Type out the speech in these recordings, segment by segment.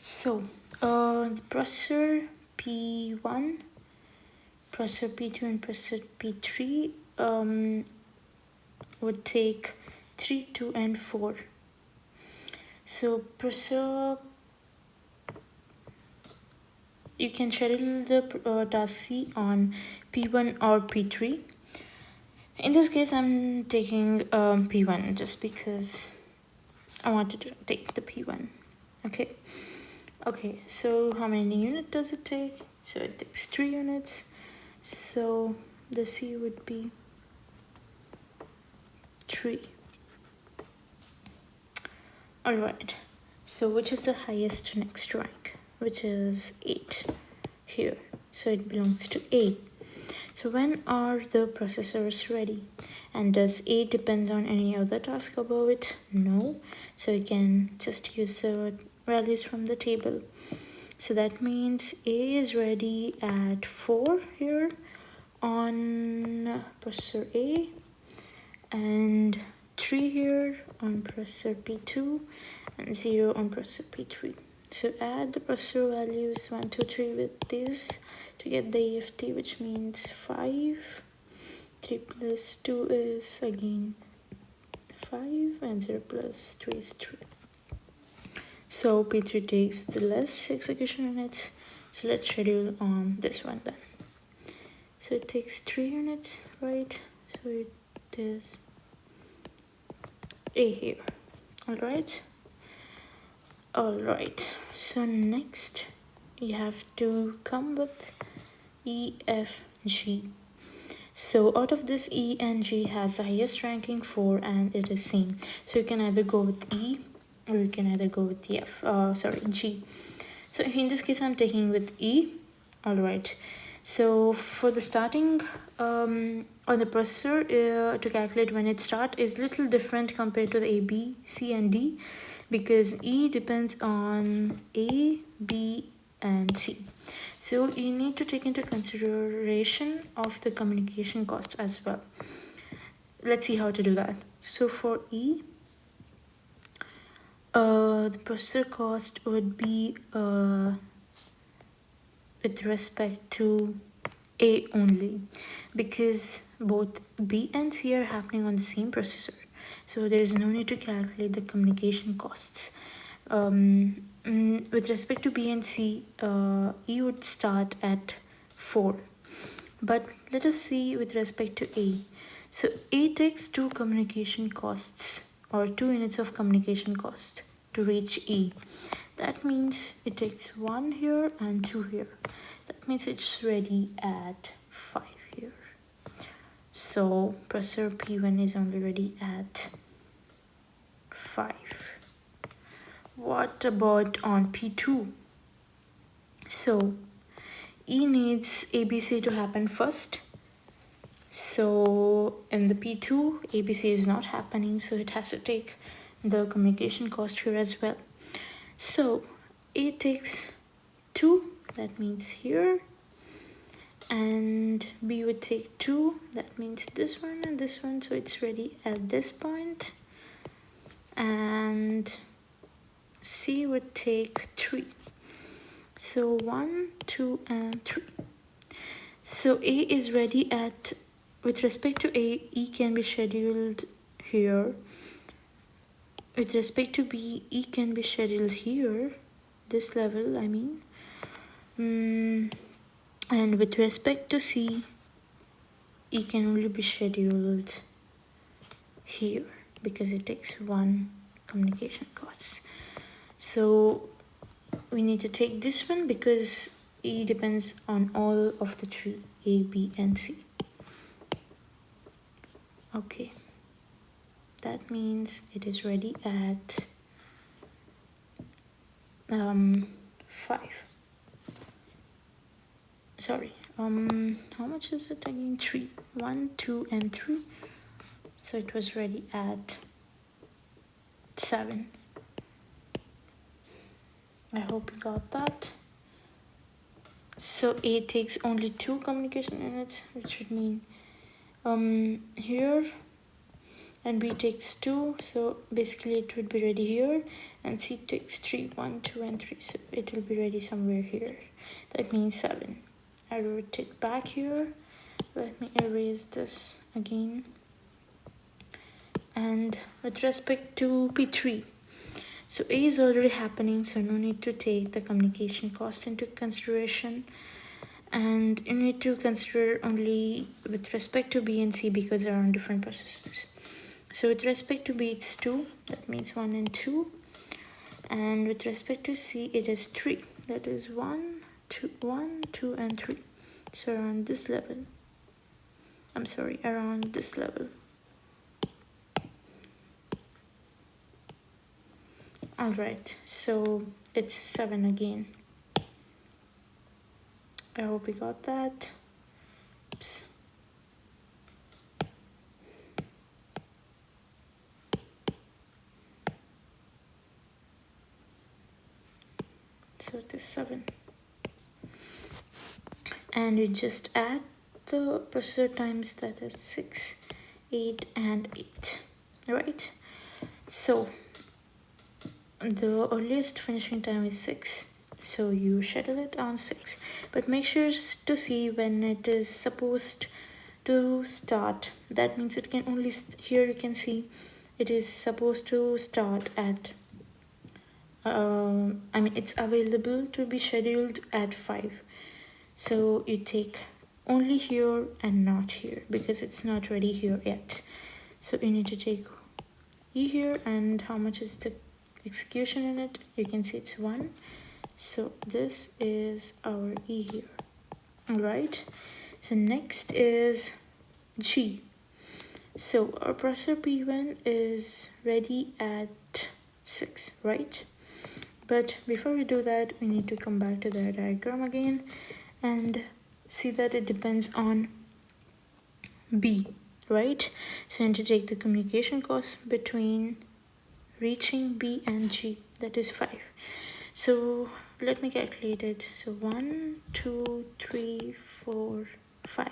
So the processor P1, processor P2 and processor P3 would take 3, 2 and 4. So processor, you can schedule the task C on P1 or P3. In this case, I'm taking P1 just because I wanted to take the P1. Okay, so how many units does it take? So it takes 3 units. So the C would be 3. Alright, so which is the highest next rank? Which is 8 here. So it belongs to A. So when are the processors ready? And does A depend on any other task above it? No. So you can just use the values from the table. So that means A is ready at 4 here on processor A, and 3 here on processor P2, and 0 on processor P3. So add the processor values 1, 2, 3 with this to get the HEFT, which means 5. 3 plus 2 is again 5, and 0 plus 3 is 3. So P3 takes the less execution units. So let's schedule on this one then. So it takes 3 units, right? So it is A here. Alright. So next you have to come with E, F, G. So out of this, E and G has the highest ranking 4 and it is same. So you can either go with E or you can either go with G. So in this case, I'm taking with E. Alright. So for the starting on the processor to calculate when it starts is little different compared to the A, B, C and D, because E depends on A, B and C. So you need to take into consideration of the communication cost as well. Let's see how to do that. So for E, the processor cost would be with respect to A only, because both B and C are happening on the same processor. So there is no need to calculate the communication costs. With respect to B and C, E would start at 4. But let us see with respect to A. So A takes 2 communication costs or 2 units of communication cost to reach E. That means it takes 1 here and 2 here. That means it's ready at 5 here. So processor P1 is only ready at 5. What about on P2? So E needs ABC to happen first. So in the P2, ABC is not happening, so it has to take the communication cost here as well. So A takes 2, that means here, and B would take 2, that means this one and this one, so it's ready at this point, and C would take 3. So 1, 2 and 3. So A is ready at, with respect to A, E can be scheduled here. With respect to B, E can be scheduled here, this level I mean. And with respect to C, E can only be scheduled here because it takes 1 communication cost. So we need to take this one because E depends on all of the 3, A, B and C. Okay, that means it is ready at 5. Sorry, how much is it again? 3. 1, 2 and 3. So it was ready at 7. I hope you got that. So A takes only 2 communication units, which would mean here and B takes 2, so basically it would be ready here, and C takes 3, 1, 2, and 3, so it will be ready somewhere here. That means 7. I wrote it back here. Let me erase this again. And with respect to P3, so A is already happening, so no need to take the communication cost into consideration. And you need to consider only with respect to B and C because they are on different processors. So with respect to B, it's 2, that means 1 and 2. And with respect to C, it is 3, that is 1, 2, 1, 2, and 3. So around this level. I'm sorry, around this level. Alright, so it's 7 again. I hope we got that. Oops. So it is 7. And you just add the processor times, that is 6, 8, and 8. Right? So the earliest finishing time is 6. So you schedule it on 6. But make sure to see when it is supposed to start. That means it can only, here you can see it is supposed to start at it's available to be scheduled at 5. So you take only here and not here because it's not ready here yet. So you need to take E here, and how much is the execution in it? You can see it's 1. So this is our E here. Alright, so next is G. So our processor P1 is ready at 6, right? But before we do that, we need to come back to the diagram again and see that it depends on B, right? So you need to take the communication cost between reaching B and G, that is 5. So let me calculate it. So 1, 2, 3, 4, 5.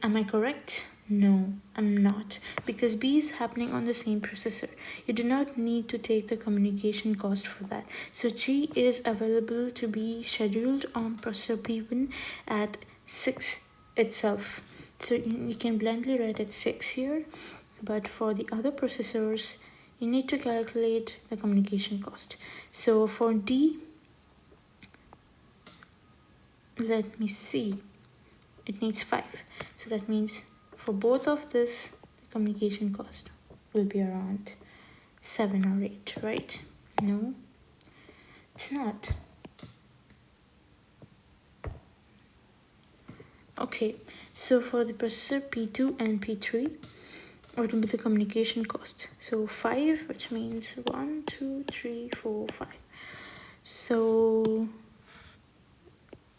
Am I correct? No, I'm not, because B is happening on the same processor. You do not need to take the communication cost for that. So G is available to be scheduled on processor P1 at 6 itself. So you can blindly write it 6 here, but for the other processors, you need to calculate the communication cost. So for D, let me see, it needs 5. So that means for both of this, the communication cost will be around 7 or 8, right? No, it's not. Okay, so for the processor P2 and P3, what will be the communication cost? So 5, which means 1, 2, 3, 4, 5. So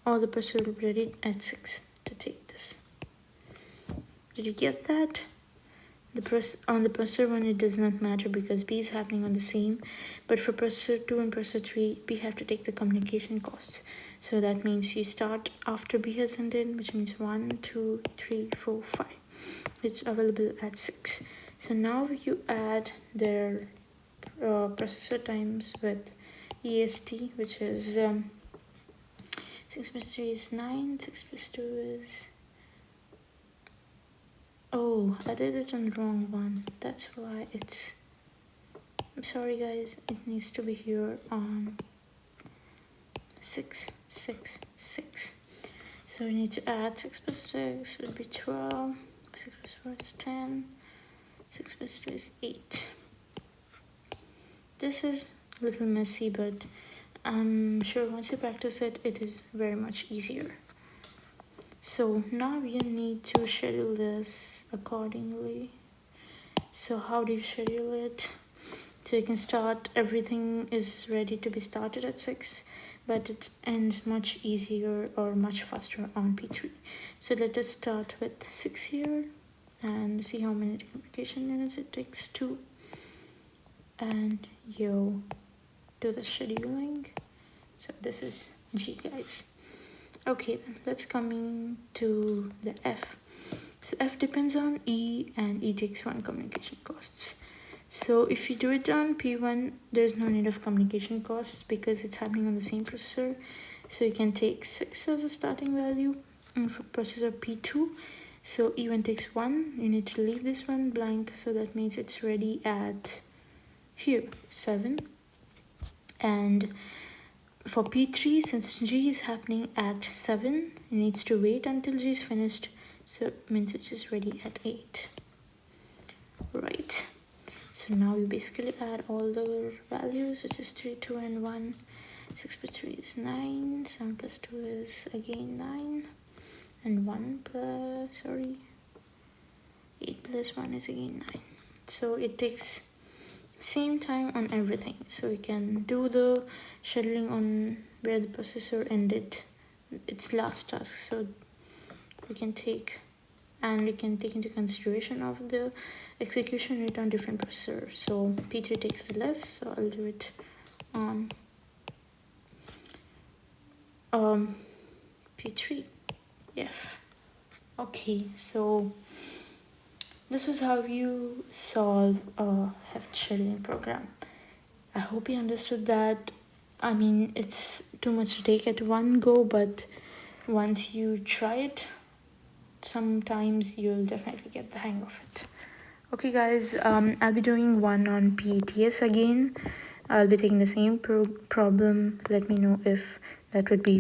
all the processor will be ready at 6 to take this. Did you get that? On the processor 1, it does not matter because B is happening on the same. But for processor 2 and processor 3, we have to take the communication costs. So that means you start after B has ended, which means 1, 2, 3, 4, 5. It's available at 6. So now you add their processor times with EST, which is 6 plus 3 is 9, 6 plus 2 is... Oh, I did it on the wrong one. That's why it's... I'm sorry guys, it needs to be here on 6, 6, 6. So we need to add 6 plus 6 would be 12, 6 plus 4 is 10, 6 plus 2 is 8. This is a little messy, but I'm sure once you practice it, it is very much easier. So now you need to schedule this accordingly. So how do you schedule it? So you can start, everything is ready to be started at 6, but it ends much easier or much faster on P3. So let us start with 6 here and see how many communication units it takes to, and you do the scheduling. So this is G, guys. Okay, then let's come to the F. So F depends on E, and E takes 1 communication costs. So if you do it on P1, there's no need of communication costs because it's happening on the same processor. So you can take 6 as a starting value. And for processor P2, so E1 takes 1. You need to leave this one blank, so that means it's ready at here 7. And for P3, since G is happening at 7, it needs to wait until G is finished, so it means it's just ready at 8. Right. So now you basically add all the values, which is 3, 2, and 1. 6 plus 3 is 9. 7 plus 2 is again 9. And 8 plus 1 is again 9. So it takes same time on everything. So we can do the scheduling on where the processor ended its last task. So we can take into consideration of the execution rate on different processors. So P3 takes the less, so I'll do it on P3. Yes. Okay, so this was how you solve a HEFT scheduling program. I hope you understood that. I mean, it's too much to take at one go, but once you try it, sometimes you'll definitely get the hang of it. Okay guys, I'll be doing one on PETS again. I'll be taking the same problem. Let me know if that would be